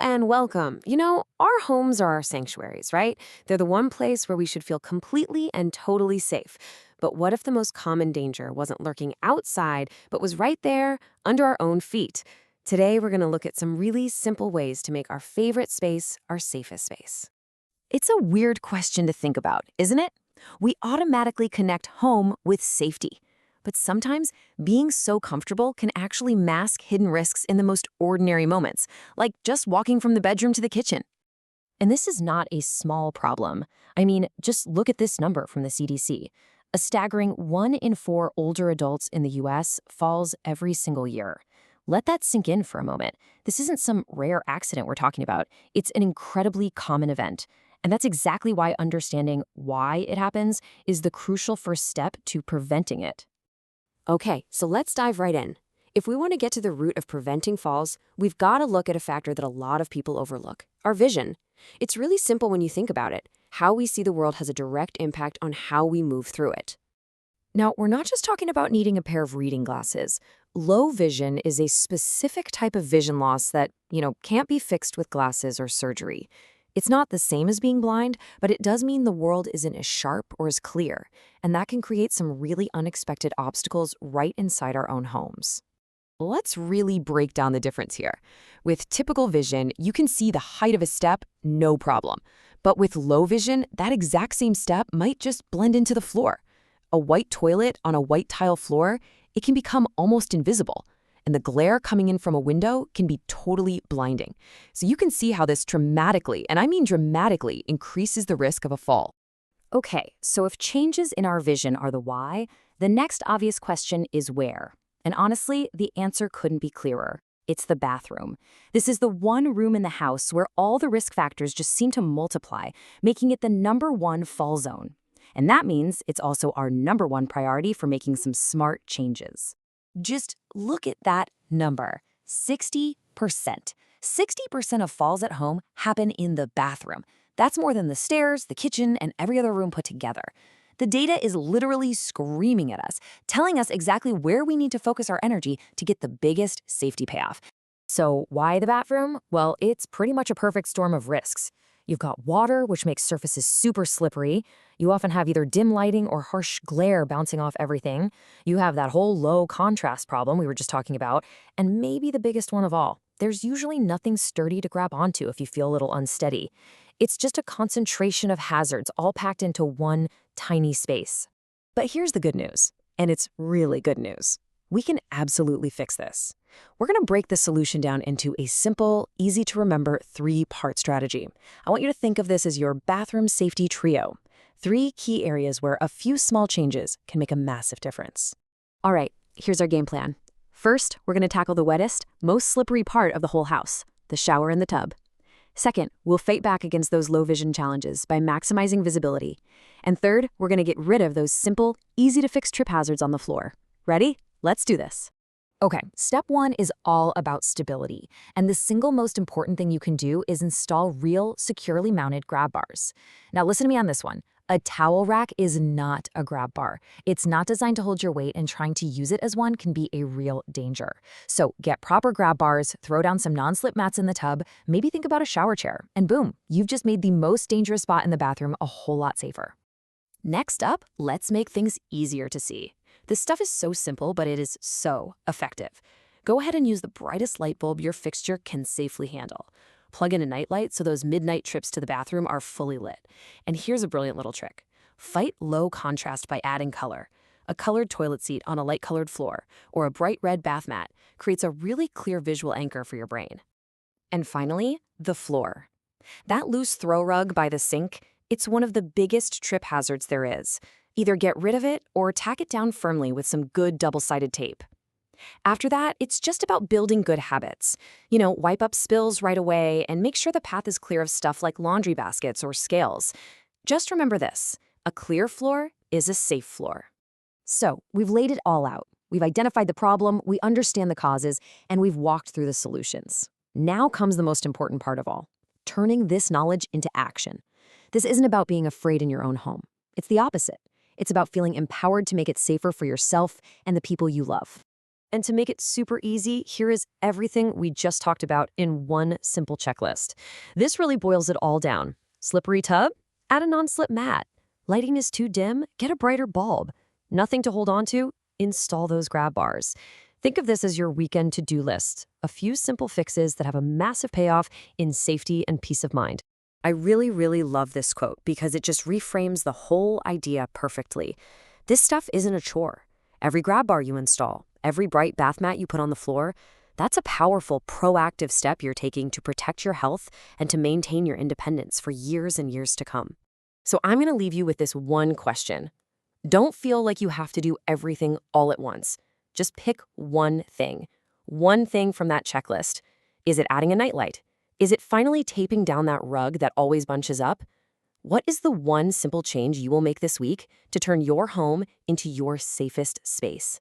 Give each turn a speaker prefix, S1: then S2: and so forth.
S1: and welcome. Our homes are our sanctuaries, right? They're the one place where we should feel completely and totally safe. But what if the most common danger wasn't lurking outside, but was right there under our own feet? Today, we're going to look at some really simple ways to make our favorite space our safest space.
S2: It's a weird question to think about, isn't it? We automatically connect home with safety. But sometimes being so comfortable can actually mask hidden risks in the most ordinary moments, like just walking from the bedroom to the kitchen. And this is not a small problem. I mean, just look at this number from the CDC. A staggering 1 in 4 older adults in the US falls every single year. Let that sink in for a moment. This isn't some rare accident we're talking about. It's an incredibly common event. And that's exactly why understanding why it happens is the crucial first step to preventing it.
S1: Okay, so let's dive right in. If we want to get to the root of preventing falls, we've got to look at a factor that a lot of people overlook: our vision. It's really simple when you think about it. How we see the world has a direct impact on how we move through it. Now, we're not just talking about needing a pair of reading glasses. Low vision is a specific type of vision loss that, can't be fixed with glasses or surgery. It's not the same as being blind, but it does mean the world isn't as sharp or as clear, and that can create some really unexpected obstacles right inside our own homes. Let's really break down the difference here. With typical vision, you can see the height of a step, no problem. But with low vision, that exact same step might just blend into the floor. A white toilet on a white tile floor, it can become almost invisible. And the glare coming in from a window can be totally blinding. So you can see how this dramatically, and I mean dramatically, increases the risk of a fall.
S2: Okay, so if changes in our vision are the why, the next obvious question is where. And honestly, the answer couldn't be clearer. It's the bathroom. This is the one room in the house where all the risk factors just seem to multiply, making it the #1 fall zone. And that means it's also our #1 priority for making some smart changes. Just look at that number, 60%. 60% of falls at home happen in the bathroom. That's more than the stairs, the kitchen, and every other room put together. The data is literally screaming at us, telling us exactly where we need to focus our energy to get the biggest safety payoff. So why the bathroom? Well, it's pretty much a perfect storm of risks. You've got water, which makes surfaces super slippery. You often have either dim lighting or harsh glare bouncing off everything. You have that whole low contrast problem we were just talking about. And maybe the biggest one of all, there's usually nothing sturdy to grab onto if you feel a little unsteady. It's just a concentration of hazards all packed into one tiny space. But here's the good news, and it's really good news. We can absolutely fix this. We're going to break the solution down into a simple, easy-to-remember 3-part strategy. I want you to think of this as your bathroom safety trio. 3 key areas where a few small changes can make a massive difference. All right, here's our game plan. First, we're going to tackle the wettest, most slippery part of the whole house, the shower and the tub. Second, we'll fight back against those low vision challenges by maximizing visibility. And third, we're going to get rid of those simple, easy-to-fix trip hazards on the floor. Ready? Let's do this. Okay, step 1 is all about stability. And the single most important thing you can do is install real, securely mounted grab bars. Now listen to me on this one. A towel rack is not a grab bar. It's not designed to hold your weight, and trying to use it as one can be a real danger. So get proper grab bars, throw down some non-slip mats in the tub, maybe think about a shower chair, and boom, you've just made the most dangerous spot in the bathroom a whole lot safer. Next up, let's make things easier to see. This stuff is so simple, but it is so effective. Go ahead and use the brightest light bulb your fixture can safely handle. Plug in a nightlight so those midnight trips to the bathroom are fully lit. And here's a brilliant little trick. Fight low contrast by adding color. A colored toilet seat on a light-colored floor or a bright red bath mat creates a really clear visual anchor for your brain. And finally, the floor. That loose throw rug by the sink, it's one of the biggest trip hazards there is. Either get rid of it or tack it down firmly with some good double-sided tape. After that, it's just about building good habits. Wipe up spills right away and make sure the path is clear of stuff like laundry baskets or scales. Just remember this: a clear floor is a safe floor. So, we've laid it all out. We've identified the problem, we understand the causes, and we've walked through the solutions. Now comes the most important part of all: turning this knowledge into action. This isn't about being afraid in your own home. It's the opposite. It's about feeling empowered to make it safer for yourself and the people you love.
S1: And to make it super easy, here is everything we just talked about in one simple checklist. This really boils it all down. Slippery tub? Add a non-slip mat. Lighting is too dim? Get a brighter bulb. Nothing to hold on to? Install those grab bars. Think of this as your weekend to-do list. A few simple fixes that have a massive payoff in safety and peace of mind. I really, really love this quote because it just reframes the whole idea perfectly. This stuff isn't a chore. Every grab bar you install, every bright bath mat you put on the floor, that's a powerful, proactive step you're taking to protect your health and to maintain your independence for years and years to come. So I'm going to leave you with this one question. Don't feel like you have to do everything all at once. Just pick one thing from that checklist. Is it adding a nightlight? Is it finally taping down that rug that always bunches up? What is the one simple change you will make this week to turn your home into your safest space?